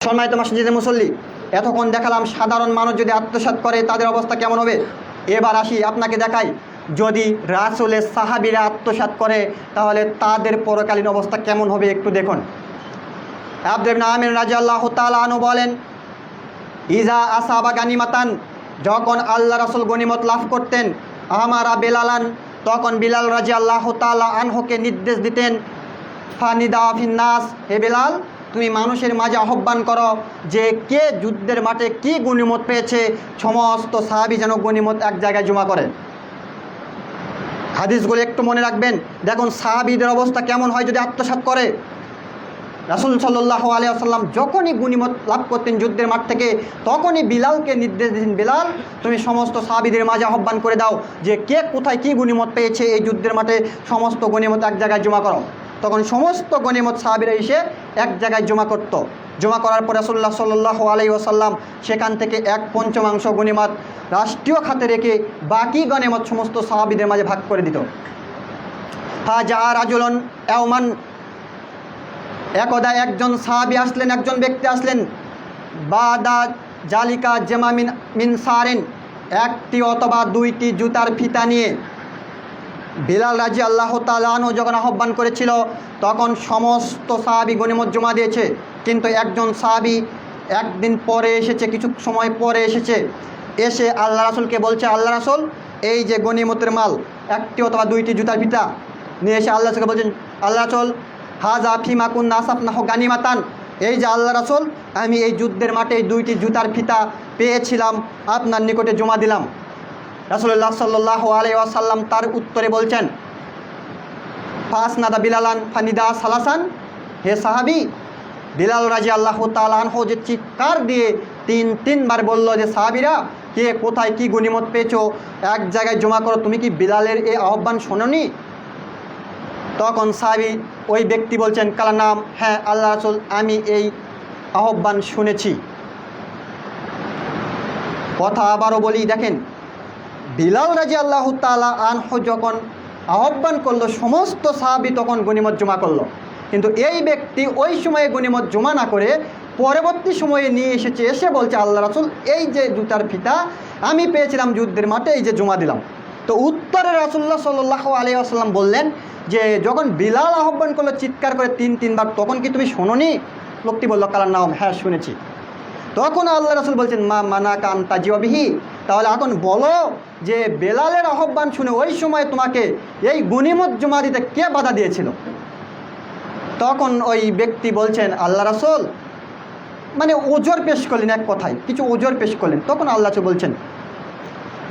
সম্মানিত মসজিদের মুসল্লি, এতক্ষণ দেখালাম সাধারণ মানুষ যদি আত্মসাৎ করে তাদের অবস্থা কেমন হবে। এবার আসি আপনাকে দেখাই, যদি রাসূলের সাহাবীরা আত্মসাৎ করে তাহলে তাদের পরকালীন অবস্থা কেমন হবে একটু দেখুন। আব্দুল্লাহ ইবনে আমির রাদিয়াল্লাহু তাআলা আনহু বলেন, ইজা আসাবা গানিমাতান, যখন আল্লাহ রাসূল গনিমত লাভ করতেন, আমারা বেলালান, তখন বিলাল রাদিয়াল্লাহু তাআলা আনহুকে নির্দেশ দিতেন, ফানিদা ফিন্নাস, হে বেলাল তুমি মানুষের মাঝে আহ্বান করো যে কে যুদ্ধের মাঠে কি গনিমত পেয়েছে, সমস্ত সাহাবী যেন গনিমত এক জায়গায় জমা করে। হাদিসগুলো একটু মনে রাখবেন। দেখুন সাহাবীদের অবস্থা কেমন হয় যদি আত্মসাৎ করে। রাসূল সাল্লাল্লাহু আলাইহি ওয়াসাল্লাম যখনই গনিমত লাভ করতেন যুদ্ধের মাঠ থেকে, তখনই বিলালকে নির্দেশ দিতেন, বিলাল তুমি সমস্ত সাহাবীদের মাঝে আহ্বান করে দাও যে কে কোথায় কি গনিমত পেয়েছে, এই যুদ্ধের মাঠে সমস্ত গনিমত এক জায়গায় জমা করো। তখন সমস্ত গনিমত সাহাবীরা এসে এক জায়গায় জমা করত। জমা করার পর রাসূলুল্লাহ সাল্লাল্লাহু আলাইহি ওয়াসাল্লাম সেখান থেকে 1/5 গনিমত রাষ্ট্রীয় খাতে রেখে বাকি গনিমত সমস্ত সাহাবীদের মাঝে ভাগ করে দিত। হাজা রাজুলুন ইয়াওমান, একদা একজন সাহাবী আসলেন, একজন ব্যক্তি আসলেন, বাদা জালিকা জামা মিন সারিন, একটি অথবা দুইটি জুতার ফিতা নিয়ে। বিলাল রাদিয়াল্লাহু তাআলা আনহু যখন আহ্বান করেছিল তখন সমস্ত সাহাবী গনিমত জমা দিয়েছে, কিন্তু একজন সাহাবী একদিন পরে এসেছে, কিছু সময় পরে এসেছে, এসে আল্লাহ রাসূলকে বলছে, আল্লাহ রাসূল এই যে গনিমতের মাল একটি অথবা দুইটি জুতার ফিতা নিয়ে এসে আল্লাহ রাসূলকে বলছেন, আল্লাহ রাসূল হাজা ফিমা কুন্না আসাফনাহু গানিমাতান, এই যে আল্লাহ রাসূল আমি এই যুদ্ধের মাঠে এই দুইটি জুতার ফিতা পেয়েছিলাম, আপনার নিকটে জমা দিলাম। রাসূলুল্লাহ সাল্লাল্লাহু আলাইহি ওয়াসাল্লাম তার উত্তরে বলছেন, ফাসনাদা বিলালান ফানিদা সালাসান, হে সাহাবী বিলাল রাদিয়াল্লাহু তাআলা আনহু যে চিৎকার দিয়ে তিনবার বলল যে সাহাবীরা কে কোথায় কি গনিমত পেয়েছো এক জায়গায় জমা করো, তুমি কি বিলালের এই আহ্বান শোনোনি? তখন সাহাবী ওই ব্যক্তি বলছেন, কালা নাম, হ্যাঁ আল্লাহ রাসূল আমি এই আহ্বান শুনেছি। কথা আবারও বলি, দেখেন বিলাল রাদিয়াল্লাহু তাআলা আনহু যখন আহ্বান করলো সমস্ত সাহাবী তখন গনিমত জমা করলো, কিন্তু এই ব্যক্তি ওই সময়ে গনিমত জমা না করে পরবর্তী সময়ে নিয়ে এসেছে, এসে বলছে আল্লাহ রাসূল এই যে জুতার ফিতা আমি পেয়েছিলাম যুদ্ধের মাঠে, এই যে জমা দিলাম। তো উত্তরে রাসূলুল্লাহ সাল্লাল্লাহু আলাইহি ওয়াসাল্লাম বললেন যে যখন বিলাল আহ্বান করলো চিৎকার করে তিনবার, তখন কি তুমি শোনোনি? লোকটি বলল, কালার নাম, হ্যাঁ শুনেছি। তখন আল্লাহ রাসূল বলছেন, মা মানাকা আন তাজিওয়া বিহি, তাহলে এখন বলো যে বেলালের আহ্বান শুনে ওই সময় তোমাকে এই গনিমত জমা দিতে কে বাধা দিয়েছিল? তখন ওই ব্যক্তি বলছেন, আল্লাহ রাসূল, মানে ওজোর পেশ করলেন, এক কথায় কিছু ওজোর পেশ করলেন। তখন আল্লাহ রাসূল বলছেন,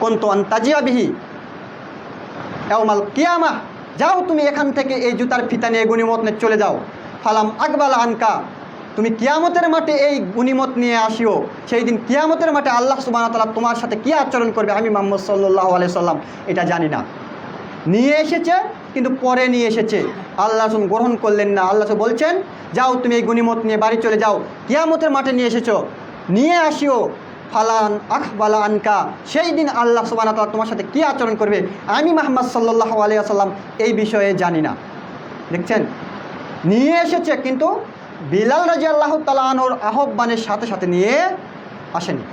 কুনতু আন তাজিয়া বিহি ইয়াউমাল কিয়ামাহ, যাও তুমি এখান থেকে এই জুতার ফিতা নিয়ে গনিমত নিয়ে চলে যাও। ফালাম আকবাল আনকা, তুমি কিয়ামতের মাঠে এই গনিমত নিয়ে আসিও। সেই দিন কিয়ামতের মাঠে আল্লাহ সুবহানাহু ওয়া তাআলা তোমার সাথে কী আচরণ করবে আমি মুহাম্মদ সাল্লাল্লাহু আলাইহি সাল্লাম এটা জানি না। নিয়ে এসেছে, কিন্তু পরে নিয়ে এসেছে, আল্লাহ রাসূল গ্রহণ করলেন না। আল্লাহ রাসূল বলছেন, যাও তুমি এই গনিমত নিয়ে বাড়ি চলে যাও, কিয়ামতের মাঠে নিয়ে এসেছো, নিয়ে আসিও। ফালান আখবালা আনকা, সেই দিন আল্লাহ সুবহানাহু ওয়া তাআলা তোমার সাথে কী আচরণ করবে আমি মুহাম্মদ সাল্লাল্লাহু আলাইহি ওয়াসাল্লাম এই বিষয়ে জানি না। দেখছেন, নিয়ে এসেছে কিন্তু বিলাল রাদিয়াল্লাহু তাআলা আনহুর আহ্বানের সাথে সাথে নিয়ে আসেনি।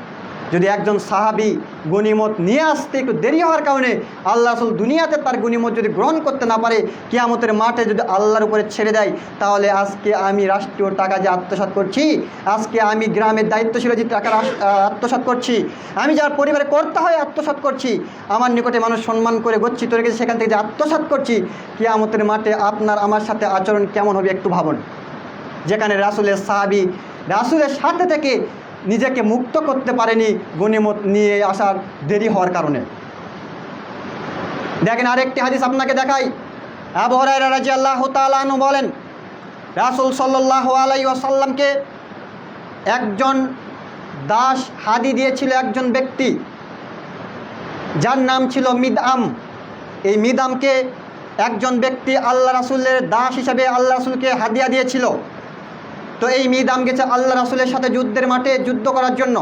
যদি একজন সাহাবী গনিমত নিয়ে আসতে একটু দেরি হওয়ার কারণে আল্লাহ রাসূল দুনিয়াতে তার গনিমত যদি গ্রহণ করতে না পারে, কিয়ামতের মাঠে যদি আল্লাহর উপরে ছেড়ে দেয়, তাহলে আজকে আমি রাষ্ট্রীয় টাকা যে আত্মসাৎ করছি, আজকে আমি গ্রামের দায়িত্বশীল যে টাকা আত্মসাৎ করছি, আমি যার পরিবারে কর্তা হয়ে আত্মসাৎ করছি, আমার নিকটে মানুষ সম্মান করে গচ্ছিত রেখেছে সেখান থেকে যে আত্মসাৎ করছি, কিয়ামতের মাঠে আপনার আমার সাথে আচরণ কেমন হবে একটু ভাবুন। যেখানে রাসূলের সাহাবী রাসূলের সাথে থেকে নিজেকে মুক্ত করতে পারেনি গনিমত নিয়ে আসার দেরি হওয়ার কারণে। দেখেন আরেকটি হাদিস আপনাকে দেখাই। আবু হুরায়রা রাদিয়াল্লাহু তাআলা আনহু বলেন, রাসূল সাল্লাল্লাহু আলাইহি ওয়াসাল্লামকে একজন দাস হাদি দিয়েছিল একজন ব্যক্তি, যার নাম ছিল মিদআম। এই মিদআমকে একজন ব্যক্তি আল্লাহ রাসূলের দাস হিসাবে আল্লাহ রাসূলকে হাদিয়া দিয়েছিল। তো এই মিদআম গেছে আল্লাহ রাসূলের সাথে যুদ্ধের মাঠে যুদ্ধ করার জন্য।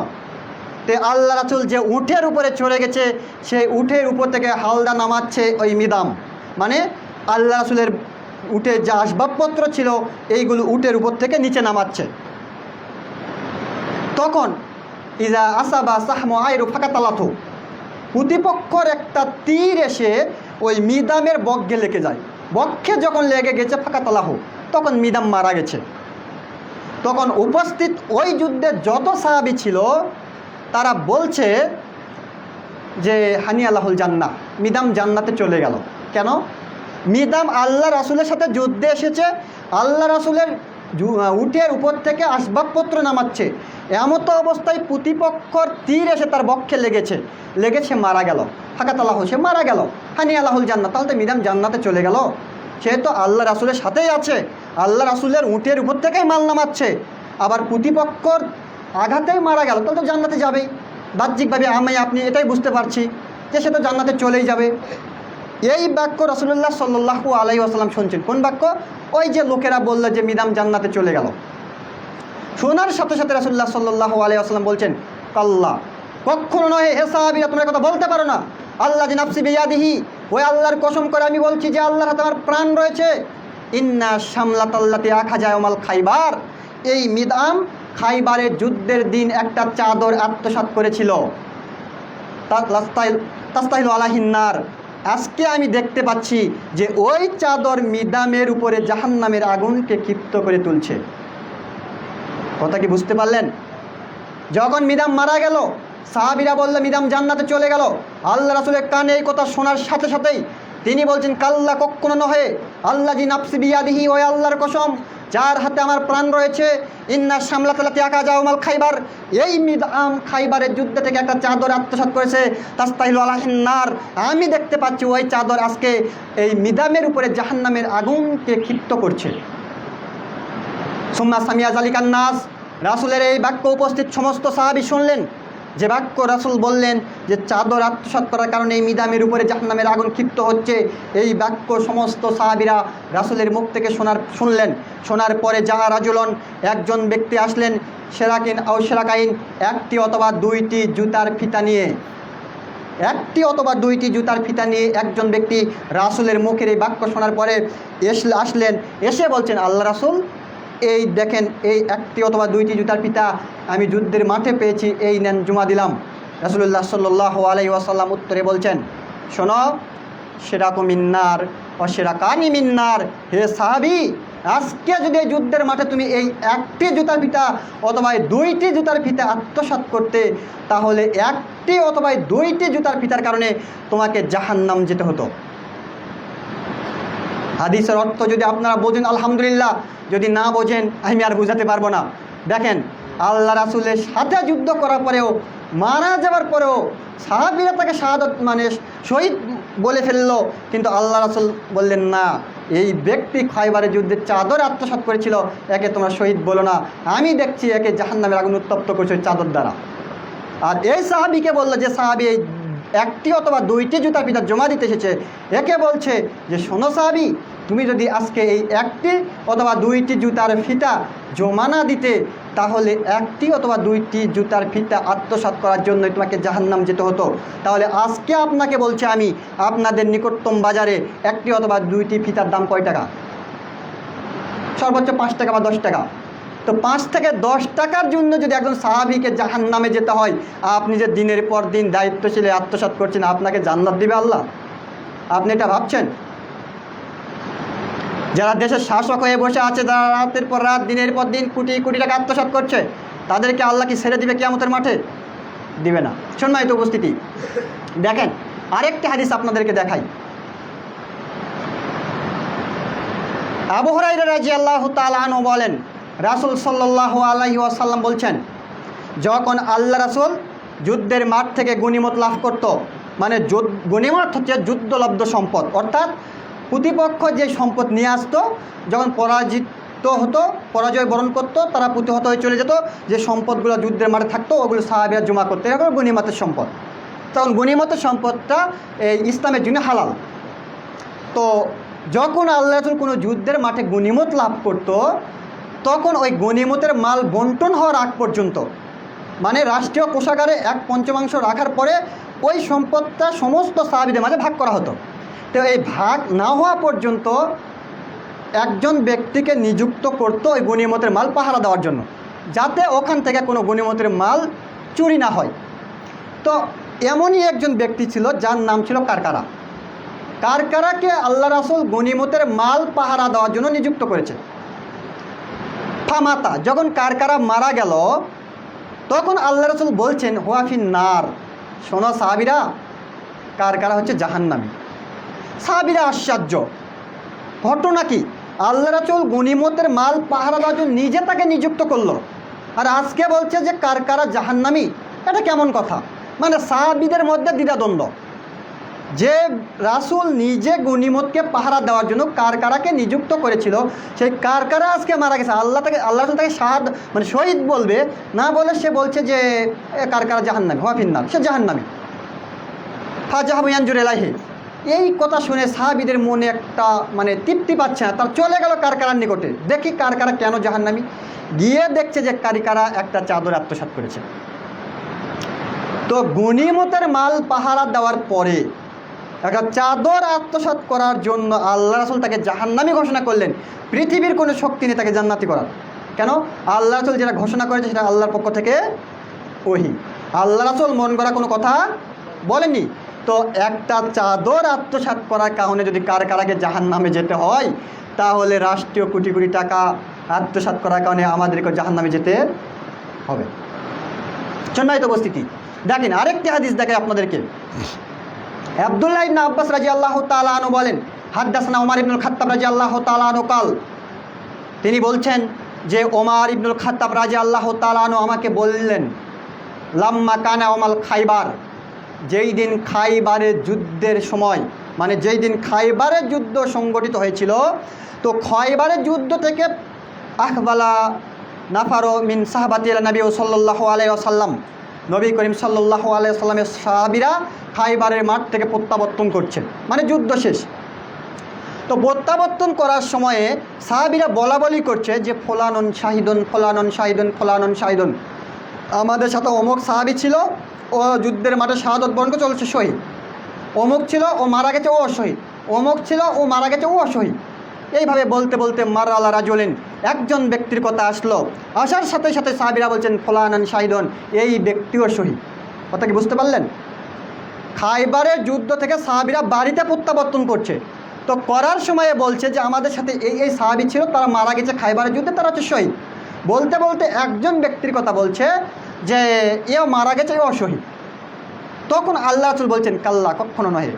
তো আল্লাহ রাসূল যে উটের উপরে চড়ে গেছে, সেই উটের উপর থেকে হালদা নামাচ্ছে ওই মিদআম, মানে আল্লাহ রাসূলের উটের যে আসবাবপত্র ছিল এইগুলো উটের উপর থেকে নিচে নামাচ্ছে। তখন ইজা আসাবা সাহমু আইরু ফাকাতালাথু, প্রতিপক্ষর একটা তীর এসে ওই মিদামের বক্ষে লেগে যায়। বক্ষে যখন লেগে গেছে ফাকাতালাহু, তখন মিদাম মারা গেছে। তখন উপস্থিত ওই যুদ্ধে যত সাহাবী ছিল তারা বলছে যে হানি আল্লাহুল জান্নাহ, মিদাম জান্নাতে চলে গেল। কেন? মিদাম আল্লাহ রাসূলের সাথে যুদ্ধে এসেছে, আল্লাহ রাসূলের উটের উপর থেকে আসবাবপত্র নামাচ্ছে, এমতো অবস্থায় প্রতিপক্ষর তীর এসে তার বক্ষে লেগেছে মারা গেল। ফাকাতাল্লাহু, সে মারা গেল। হানি আল্লাহুল জান্নাহ, তাহলে তো মিদাম জান্নাতে চলে গেল। সে তো আল্লাহ রাসূলের সাথেই আছে, আল্লাহ রাসূলের উটের উপর থেকেই মাল নামাচ্ছে, আবার প্রতিপক্ষর আঘাতেই মারা গেল, তাহলে তো জান্নাতে যাবেই। বাহ্যিকভাবে আমি আপনি এটাই বুঝতে পারছি যে সে তো জান্নাতে চলেই যাবে। এই বাক্য রাসূলুল্লাহ সাল্লাল্লাহু আলাইহি ওয়াসাল্লাম শুনছেন। কোন বাক্য? ওই যে লোকেরা বলল যে মিদাম জান্নাতে চলে গেল। শোনার সাথে সাথে রাসূলুল্লাহ সাল্লাল্লাহু আলাইহি ওয়াসাল্লাম বলছেন, কাল্লা, কখনো নয় হে সাহাবীরা, তোমরা কথা বলতে পারো না। আল্লাহ জি নাফসি বিয়াদিহি, ওই আল্লাহর কসম করে আমি বলছি যে আল্লাহর হাতে আমার প্রাণ রয়েছে। ইন্না শামলাতাল্লাতি আখাযা ইয়াউমাল খাইবার, এই মিদাম খাইবারের যুদ্ধের দিন একটা চাদর আত্মসাৎ করেছিল। তাস্তাহিলু আলাইহিন নার, আজকে আমি দেখতে পাচ্ছি যে ওই চাদর মিদামের উপরে জাহান্নামের আগুনকে ক্ষিপ্ত করে তুলছে। কথা কি বুঝতে পারলেন? যখন মিদাম মারা গেল, সাহাবীরা বলল মিদাম জান্নাতে চলে গেল। আল্লাহ রাসূলের কানে এই কথা শোনার সাথে সাথেই তিনি বলছেন, কাল্লা, কখনো নহে, আল্লাহ জি নাফসি বিয়াদিহি, ওই আল্লাহর কসম যার হাতে আমার প্রাণ রয়েছে। ইন্না শামলাতাল্লাতি আখাযা ইয়াউমাল খাইবার, এই মিদাম খাইবারের যুদ্ধ থেকে একটা চাদর আত্মসাৎ করেছে। তাস্তাহিলু আলাইহিন নার, আমি দেখতে পাচ্ছি ওই চাদর আজকে এই মিদামের উপরে জাহান্নামের আগুনকে ক্ষিপ্ত করছে। সুম্মা সামিয়া যালিকান নাস, রাসূলের এই বাক্য উপস্থিত সমস্ত সাহাবী শুনলেন। যে বাক্য রাসূল বললেন যে চাদর আত্মসাৎ করার কারণে এই মিদামের উপরে জাহান্নামের আগুন ক্ষিপ্ত হচ্ছে, এই বাক্য সমস্ত সাহাবীরা রাসূলের মুখ থেকে শুনলেন। শোনার পরে যাহা রাজুলন, একজন ব্যক্তি আসলেন, সেরাকিন আও সেরাকাইন, একটি অথবা দুইটি জুতার ফিতা নিয়ে, একজন ব্যক্তি রাসূলের মুখের এই বাক্য শোনার পরে আসলেন, এসে বলছেন, আল্লাহ রাসূল, এই দেখেন, এই একটি অথবা দুইটি জুতার ফিতা আমি যুদ্ধের মাঠে পেয়েছি, এই নেন, জমা দিলাম। রাসূলুল্লাহ সাল্লাল্লাহু আলাইহি ওয়াসাল্লাম উত্তরে বলছেন, শোনো, শিরাকু মিন্নার ও শিরাকানি মিন্নার, হে সাহাবী, আজকে যদি এই যুদ্ধের মাঠে তুমি এই একটি জুতার ফিতা অথবা দুইটি জুতার ফিতা আত্মসাৎ করতে, তাহলে একটি অথবা দুইটি জুতার ফিতার কারণে তোমাকে জাহান্নাম যেতে হতো। হাদিসের অর্থ যদি আপনারা বোঝেন আলহামদুলিল্লাহ, যদি না বোঝেন আমি আর বুঝাতে পারবো না। দেখেন, আল্লাহ রাসূলের সাথে যুদ্ধ করার পরেও, মারা যাওয়ার পরেও সাহাবীরা তাকে শাহাদাত মানে শহীদ বলে ফেললো, কিন্তু আল্লাহ রাসূল বললেন না, এই ব্যক্তি খাইবারের যুদ্ধে চাদর আত্মসাৎ করেছিল, একে তোমরা শহীদ বলো না, আমি দেখছি একে জাহান্নামের আগুন উত্তপ্ত করছে চাদর দ্বারা। আর এই সাহাবীকে বললো, যে সাহাবী এই একটি অথবা দুইটি জুতার ফিতা জমা দিতে এসেছে, একে বলছে যে শোনো সাহাবী, তুমি যদি আজকে এই একটি অথবা দুইটি জুতার ফিতা জমা না দিতে, তাহলে একটি অথবা দুইটি জুতার ফিতা আত্মসাৎ করার জন্যই তোমাকে জাহান্নাম যেতে হতো। তাহলে আজকে আপনাকে বলছে আমি, আপনাদের নিকটতম বাজারে একটি অথবা দুইটি ফিতার দাম কয় টাকা? সর্বোচ্চ 5 টাকা বা 10 টাকা। তো 5 থেকে 10 টাকার জন্য যদি একজন সাহাবীকে জাহান্নামে যেতে হয়, আপনি যে দিনের পর দিন দায়িত্বশীলে আত্মসাৎ করছেন, আপনাকে জান্নাত দিবে আল্লাহ? আপনি এটা ভাবছেন? যারা দেশের শাসক হয়ে বসে আছে, যারা রাতের পর রাত দিনের পর দিন কোটি কোটি টাকা আত্মসাৎ করছে, তাদেরকে আল্লাহ কি ছেড়ে দিবে কিয়ামতের মাঠে? দিবে না। সম্মানিত উপস্থিতি, দেখেন আরেকটি হাদিস আপনাদেরকে দেখাই। আবু হুরায়রা রাদিয়াল্লাহু তাআলা আনহু বলেন, রাসূল সাল্লাল্লাহু আলাইহি ওয়াসাল্লাম বলছেন, যখন আল্লাহ রাসূল যুদ্ধের মাঠ থেকে গনিমত লাভ করত, মানে গনিমত হচ্ছে যুদ্ধলব্ধ সম্পদ, অর্থাৎ প্রতিপক্ষ যে সম্পদ নিয়ে আসতো, যখন পরাজিত হতো, পরাজয় বরণ করতো, তারা প্রতিহত হয়ে চলে যেত, যে সম্পদগুলো যুদ্ধের মাঠে থাকতো ওগুলো সাহাবীরা জমা করতে, এগুলো গনিমতের সম্পদ। তখন গনিমতের সম্পদটা এই ইসলামের জন্য হালাল। তো যখন আল্লাহ রাসূল কোনো যুদ্ধের মাঠে গনিমত লাভ করত, তখন ওই গনিমতের মাল বন্টন হওয়ার আগ পর্যন্ত, মানে রাষ্ট্রীয় কোষাগারে 1/5 রাখার পরে ওই সম্পদটা সমস্ত সাহাবীদের মাঝে ভাগ করা হতো। তো এই ভাগ না হওয়া পর্যন্ত একজন ব্যক্তিকে নিযুক্ত করতো ওই গনিমতের মাল পাহারা দেওয়ার জন্য। যাতে ওখান থেকে কোনো গনিমতের মাল চুরি না হয়। তো এমনই একজন ব্যক্তি ছিল যার নাম ছিল কারকারা। কারকারাকে আল্লাহ রাসূল গনিমতের মাল পাহারা দেওয়ার জন্য নিযুক্ত করেছে। ফামাতা, যখন কারকারা মারা গেল তখন আল্লাহ রাসূল বলছেন হুয়াফিন নার, শোনো সাহাবীরা, কারকারা হচ্ছে জাহান্নামী। সাহাবীরা আশ্চর্য, ঘটনা কি? আল্লাহ রাসূল গনিমতের মাল পাহারা দেওয়ার জন্য নিজে তাকে নিযুক্ত করলো, আর আজকে বলছে যে কারকারা জাহান্নামী। এটা কেমন কথা? মানে সাহাবীদের মধ্যে দ্বিধাদ্বন্দ্ব, যে রাসূল নিজে গনিমতকে পাহারা দেওয়ার জন্য কারকারাকে নিযুক্ত করেছিল, সেই কারকারা আজকে মারা গেছে। আল্লাহ রাসূল তাকে মানে শহীদ বলবে না, বলে সে বলছে যে কারকারা জাহান্নামী, হুয়াফিন্নার, সে জাহান্নামী। ফাজাহাবু ইয়ানজুর ইলাইহি, এই কথা শুনে সাহাবীদের মনে একটা মানে তৃপ্তি পাচ্ছে না, তার চলে গেল কারকারার নিকটে, দেখি কারকারা কেন জাহান্নামী। গিয়ে দেখছে যে কারকারা একটা চাদর আত্মসাৎ করেছে। তো গনিমতের মাল পাহারা দেওয়ার পরে একটা চাদর আত্মসাৎ করার জন্য আল্লাহ রাসূল তাকে জাহান্নামী ঘোষণা করলেন। পৃথিবীর কোনো শক্তি নেই তাকে জান্নাতি করার। কেন? আল্লাহ রাসূল যেটা ঘোষণা করেছে সেটা আল্লাহর পক্ষ থেকে ওহী। আল্লাহ রাসূল মন গড়া কোনো কথা বলেনি। তো একটা চাদর আত্মসাৎ করার কারণে যদি কারকারাকে জাহান্নামে যেতে হয়, তাহলে রাষ্ট্রীয় কোটি কোটি টাকা আত্মসাৎ করার কারণে আমাদেরকে জাহান্নামে যেতে হবে। সম্মানিত উপস্থিতি, দেখেন আরেকটি হাদিস দেখে আপনাদেরকে। আব্দুল্লাহ ইবনে আব্বাস রাদিয়াল্লাহু তাআলা আনহু বলেন, হাদদাসানা ওমর ইবনুল খাত্তাব রাদিয়াল্লাহু তাআলা আনহু কাল, তিনি বলছেন যে ওমর ইবনুল খাত্তাব রাদিয়াল্লাহু তাআলা আনহু আমাকে বললেন, লাম্মা কানা ওমাল খাইবার, যেই দিন খাইবারের যুদ্ধের সময়, মানে যেই দিন খাইবারের যুদ্ধ সংগঠিত হয়েছিল, তো খাইবারের যুদ্ধ থেকে আহবালা নাফারো মিন সাহাবাতি নবী সাল্লাল্লাহু আলাইহি ওয়াসাল্লাম, নবী করিম সাল্লাল্লাহু আলাইহি ওয়াসাল্লামের সাহাবীরা খাইবারের মাঠ থেকে প্রত্যাবর্তন করছে, মানে যুদ্ধ শেষ। তো প্রত্যাবর্তন করার সময়ে সাহাবীরা বলাবলি করছে যে ফলানন শাহিদুন, ফলানন শাহিদুন, ফলানন শাহিদুন, আমাদের সাথে অমুক সাহাবী ছিল, ও যুদ্ধের মাঠে শাহাদত বরণ করে চলছে, শহীদ। অমুক ছিল, ও মারা গেছে, ও শহীদ। অমুক ছিল, ও মারা গেছে, ও শহীদ। এইভাবে বলতে বলতে মার আলা রাজুলিন, একজন ব্যক্তির কথা আসলো। আসার সাথে সাথে সাহাবীরা বলছেন ফলানান শাহিদুন, এই ব্যক্তিও শহীদ। কথা কি বুঝতে পারলেন? খাইবারের যুদ্ধ থেকে সাহাবীরা বাড়িতে প্রত্যাবর্তন করছে, তো করার সময়ে বলছে যে আমাদের সাথে এই এই সাহাবী ছিল, তারা মারা গেছে খাইবারের যুদ্ধে, তারা হচ্ছে শহীদ। বলতে বলতে একজন ব্যক্তির কথা বলছে যে এও মারা গেছে, এও শহীদ। তখন আল্লাহ রাসূল বলছেন, কাল্লা, কখনো নয়,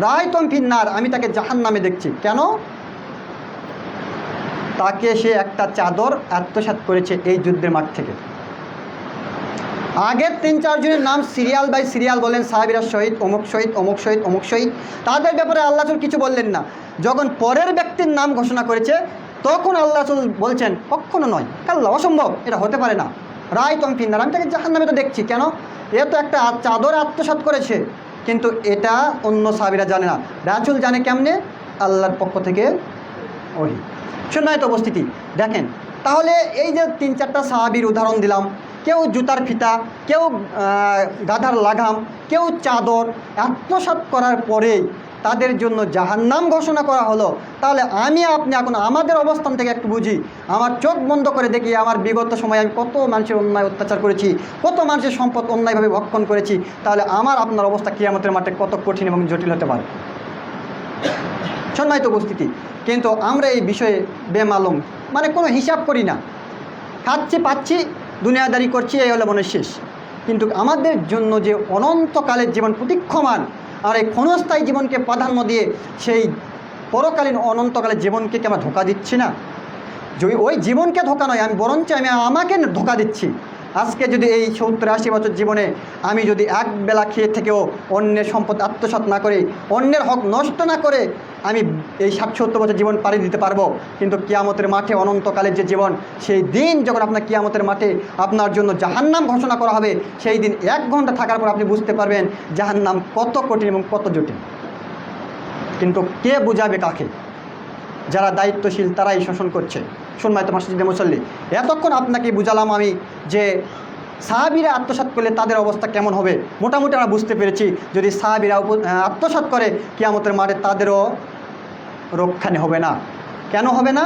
রাআইতুম ফিন্নার, আমি তাকে জাহান্নামে দেখছি। কেন? তাকে সে একটা চাদর আত্মসাৎ করেছে এই যুদ্ধের মাঠ থেকে। আগের 3-4 জনের নাম সিরিয়াল বাই সিরিয়াল বলেন, সাহাবীরা শহীদ, অমুক শহীদ, অমুক শহীদ, অমুক শহীদ, তাদের ব্যাপারে আল্লাহ রাসূল কিছু বললেন না। যখন পরের ব্যক্তির নাম ঘোষণা করেছে, তখন আল্লাহ রাসূল বলছেন, কখনো নয়, কাল্লা, অসম্ভব, এটা হতে পারে না। রাআইতুম ফিন্নার, আমি তাকে জাহান্নামে তো দেখছি। কেন? এ তো একটা চাদর আত্মসাৎ করেছে, কিন্তু এটা অন্য সাহাবীরা জানে না। রাসূল জানে কেমনে? আল্লাহর পক্ষ থেকে ওহী। সম্মানিত উপস্থিতি, দেখেন তাহলে এই যে 3-4টা সাহাবীর উদাহরণ দিলাম, কেউ জুতার ফিতা, কেউ গাধার লাগাম, কেউ চাদর আত্মসাৎ করার পরেই তাদের জন্য জাহান্নাম ঘোষণা করা হলো। তাহলে আমি আপনি এখন আমাদের অবস্থান থেকে একটু বুঝি, আমার চোখ বন্ধ করে দেখি আমার বিগত সময়ে আমি কত মানুষের অন্যায় অত্যাচার করেছি, কত মানুষের সম্পদ অন্যায়ভাবে ভক্ষণ করেছি। তাহলে আমার আপনার অবস্থা কিয়ামতের মাঠে কত কঠিন এবং জটিল হতে পারে। সম্মানিত উপস্থিতি, কিন্তু আমরা এই বিষয়ে বেমালুম, মানে কোনো হিসাব করি না, খাচ্ছি পাচ্ছি, দুনিয়াদারি করছি, এই হলো মনে শেষ। কিন্তু আমাদের জন্য যে অনন্তকালের জীবন প্রতীক্ষমান, আর এই ক্ষণস্থায়ী জীবনকে প্রাধান্য দিয়ে সেই পরকালীন অনন্তকালের জীবনকে কি আমরা ধোঁকা দিচ্ছি না? যদি ওই জীবনকে ধোঁকা নয়, আমি বরঞ্চ আমি আমাকে ধোঁকা দিচ্ছি। আজকে যদি এই 70-80 বছর জীবনে আমি যদি এক বেলা খেয়ে থেকেও অন্যের সম্পদ আত্মসাৎ না করে, অন্যের হক নষ্ট না করে আমি এই 60-70 বছর জীবন পাড়ি দিতে পারবো, কিন্তু কিয়ামতের মাঠে অনন্তকালের যে জীবন, সেই দিন যখন আপনার কিয়ামতের মাঠে আপনার জন্য জাহান্নাম ঘোষণা করা হবে, সেই দিন 1 ঘন্টা থাকার পর আপনি বুঝতে পারবেন জাহান্নাম কত কঠিন এবং কত জটিল। কিন্তু কে বুঝাবে কাকে? যারা দায়িত্বশীল তারাই শোষণ করছে। সম্মানিত মসজিদে মুসল্লি, এতক্ষণ আপনাকে বুঝালাম আমি যে সাহাবীরা আত্মসাৎ করলে তাদের অবস্থা কেমন হবে। মোটামুটি আমরা বুঝতে পেরেছি, যদি সাহাবীরা আত্মসাৎ করে কিয়ামতের মাঠে তাদেরও রক্ষানি হবে না। কেন হবে না?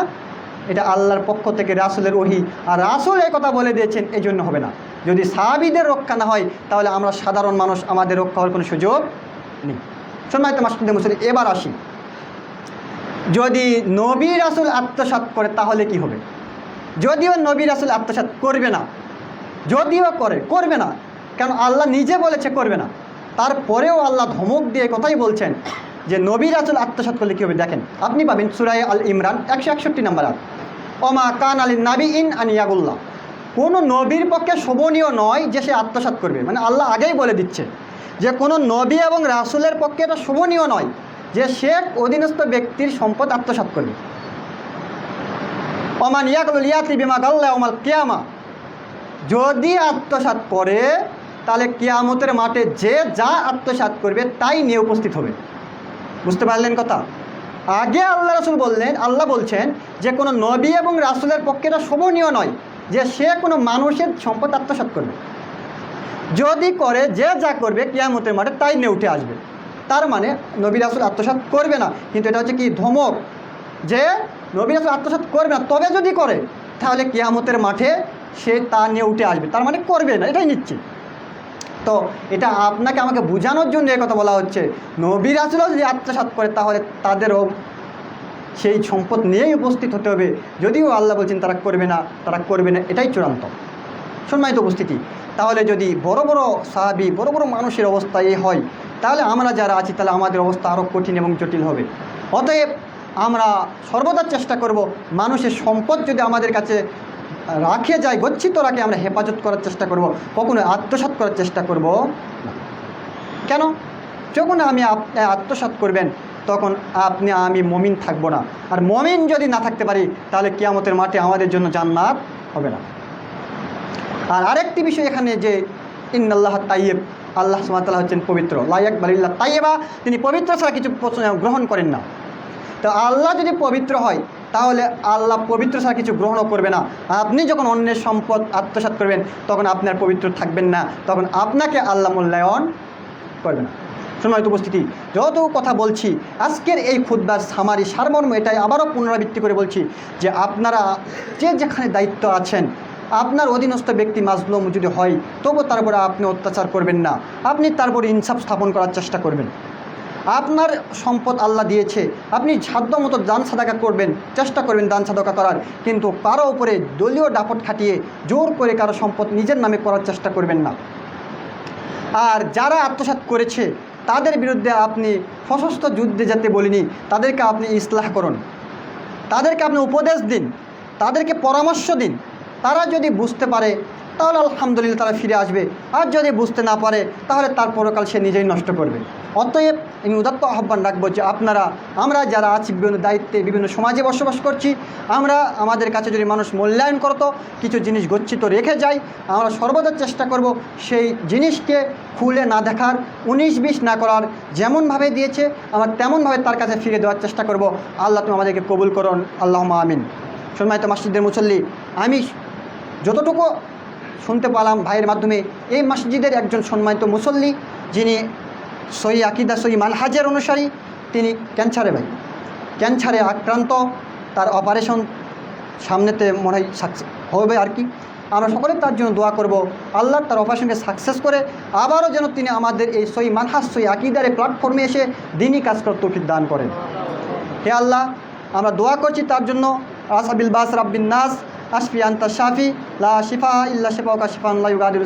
এটা আল্লাহর পক্ষ থেকে রাসূলের ওহী, আর রাসূল এই কথা বলে দিয়েছেন, এই জন্য হবে না। যদি সাহাবীদের রক্ষা না হয় তাহলে আমরা সাধারণ মানুষ, আমাদের রক্ষা হওয়ার কোনো সুযোগ নেই। সম্মানিত মাসুদ মুসলিম, এবার আসি, যদি নবী রাসূল আত্মসাৎ করে তাহলে কি হবে? যদিও নবী রাসূল আত্মসাৎ করবে না, যদিও করবে না, কারণ আল্লাহ নিজে বলেছে করবে না, তারপরেও আল্লাহ ধমক দিয়ে কথাই বলছেন যে নবী রাসূল আত্মসাৎ করলে কী হবে। দেখেন, আপনি পাবেন সূরা আল ইমরান 161 নম্বর আয়াত, ওমা কান আলী নাবিইন আন ইয়াগুল্লাহ। কোনো নবীর পক্ষে শোভনীয় নয় যে সে আত্মসাৎ করবে, মানে আল্লাহ আগেই বলে দিচ্ছে যে কোনো নবী এবং রাসূলের পক্ষে এটা শোভনীয় নয় যে সে অধীনস্থ ব্যক্তির সম্পদ আত্মসাৎ করবে। ওমান ইয়াকুল ইয়াতি বিমা গাল্লা ইয়াউমাল কিয়ামা, যদি আত্মসাৎ করে তাহলে কিয়ামতের মাঠে যে যা আত্মসাৎ করবে তাই নিয়ে উপস্থিত হবে। বুঝতে পারলেন কথা? আগে আল্লাহ বলছেন যে কোনো নবী এবং রাসূলের পক্ষে এটা শোভনীয় নয় যে সে কোনো মানুষের সম্পদ আত্মসাৎ করবে। যদি করে, যে যা করবে কিয়ামতের মাঠে তাই নিয়ে উঠে আসবে। তার মানে নবী রাসূল আত্মসাৎ করবে না, কিন্তু এটা হচ্ছে কি ধমক যে নবী রাসূল আত্মসাৎ করবে না, তবে যদি করে তাহলে কিয়ামতের মাঠে সে তা নিয়ে উঠে আসবে, তার মানে করবে না, এটাই নিশ্চিত। তো এটা আপনাকে আমাকে বোঝানোর জন্য এই কথা বলা হচ্ছে, নবী রাসূলও যদি আত্মসাৎ করে তাহলে তাদেরও সেই সম্পদ নিয়েই উপস্থিত হতে হবে। যদিও আল্লাহ বলছেন তারা করবে না, এটাই চূড়ান্ত। সম্মানিত উপস্থিতি, তাহলে যদি বড় বড় সাহাবী, বড় বড় মানুষের অবস্থা এই হয়, তাহলে আমরা যারা আছি তাহলে আমাদের অবস্থা আরও কঠিন এবং জটিল হবে। অতএব আমরা সর্বদা চেষ্টা করব মানুষের সম্পদ যদি আমাদের কাছে রাখে যায়, গচ্ছিত রাখে, আমরা হেফাজত করার চেষ্টা করব, কখনো আত্মসাৎ করার চেষ্টা করব না। কেন? যখন আপনি আত্মসাৎ করবেন তখন আমি মুমিন থাকবো না, আর মুমিন যদি না থাকতে পারি তাহলে কিয়ামতের মাঠে আমাদের জন্য জান্নাত হবে না। আর আরেকটি বিষয় এখানে যে ইন্নাল্লাহ তাইয়্যিব, আল্লাহ সুবহানাহু ওয়া তাআলা হচ্ছেন পবিত্র, লা ইয়াকবালু ইল্লা তাইয়্যিবা, তিনি পবিত্র ছাড়া কিছু গ্রহণ করেন না। তো আল্লাহ যদি পবিত্র হয় তাহলে আল্লাহ পবিত্র ছাড়া কিছু গ্রহণও করবে না। আপনি যখন অন্যের সম্পদ আত্মসাৎ করবেন তখন আপনার পবিত্র থাকবেন না, তখন আপনাকে আল্লাহ মূল্যায়ন করবে না। সম্মানিত উপস্থিতি, যত কথা বলছি আজকের এই খুতবার সামারি সারমর্ম এটাই আবারও পুনরাবৃত্তি করে বলছি যে আপনারা যে যেখানে দায়িত্ব আছেন, আপনার অধীনস্থ ব্যক্তি মাজলুম যদি হয় তবু তার উপরে আপনি অত্যাচার করবেন না, আপনি তার উপরে ইনসাফ স্থাপন করার চেষ্টা করবেন। আপনার সম্পদ আল্লাহ দিয়েছে, আপনি সাধ্য মতো দান সাদাকা করবেন, চেষ্টা করবেন দান সাদাকা করার, কিন্তু কারো উপরে দলীয় দাপট খাটিয়ে জোর করে কারো সম্পদ নিজের নামে করার চেষ্টা করবেন না। আর যারা আত্মসাৎ করেছে তাদের বিরুদ্ধে আপনি সশস্ত্র যুদ্ধে যেতে বলিনি, তাদেরকে আপনি ইসলাহ করুন, তাদেরকে আপনি উপদেশ দিন, তাদেরকে পরামর্শ দিন। তারা যদি বুঝতে পারে তাহলে আলহামদুলিল্লাহ তারা ফিরে আসবে, আর যদি বুঝতে না পারে তাহলে তার পরকাল সে নিজেই নষ্ট করবে। অতএব আমি উদাত্ত আহ্বান রাখবো যে আমরা যারা আছি বিভিন্ন দায়িত্বে, বিভিন্ন সমাজে বসবাস করছি, আমাদের কাছে যদি মানুষ মূল্যায়ন করতো, কিছু জিনিস গচ্ছিত রেখে যায়, আমরা সর্বদা চেষ্টা করব সেই জিনিসকে খুলে না দেখার, 19-20 না করার, যেমনভাবে দিয়েছে আমরা তেমনভাবে তার কাছে ফিরে দেওয়ার চেষ্টা করব। আল্লাহ তুমি আমাদেরকে কবুল করুন, আল্লাহুম্মা আমিন। সম্মানিত মসজিদের মুসল্লি, আমি যতটুকু শুনতে পেলাম ভাইয়ের মাধ্যমে, এই মসজিদের একজন সম্মানিত মুসল্লি যিনি সহি আকিদা, সহি মানহাজের অনুসারী, তিনি ক্যান্সারে আক্রান্ত, তার অপারেশন সামনেতে মনে হয় হবে আর কি। আমরা সকলে তার জন্য দোয়া করব, আল্লাহ তার অপারেশনকে সাকসেস করে আবারও যেন তিনি আমাদের এই সহি মানহাজ, সহি আকিদার এই প্ল্যাটফর্মে এসে দিনই কাজ করার তৌফিক দান করেন। হে আল্লাহ, আমরা দোয়া করছি তার জন্য। আসাবিল বাস রাব্বিন নাস আশফি আনতা শাফি লা শিফা ইল্লা শিফাউকা শিফান লা ইউগাদিরু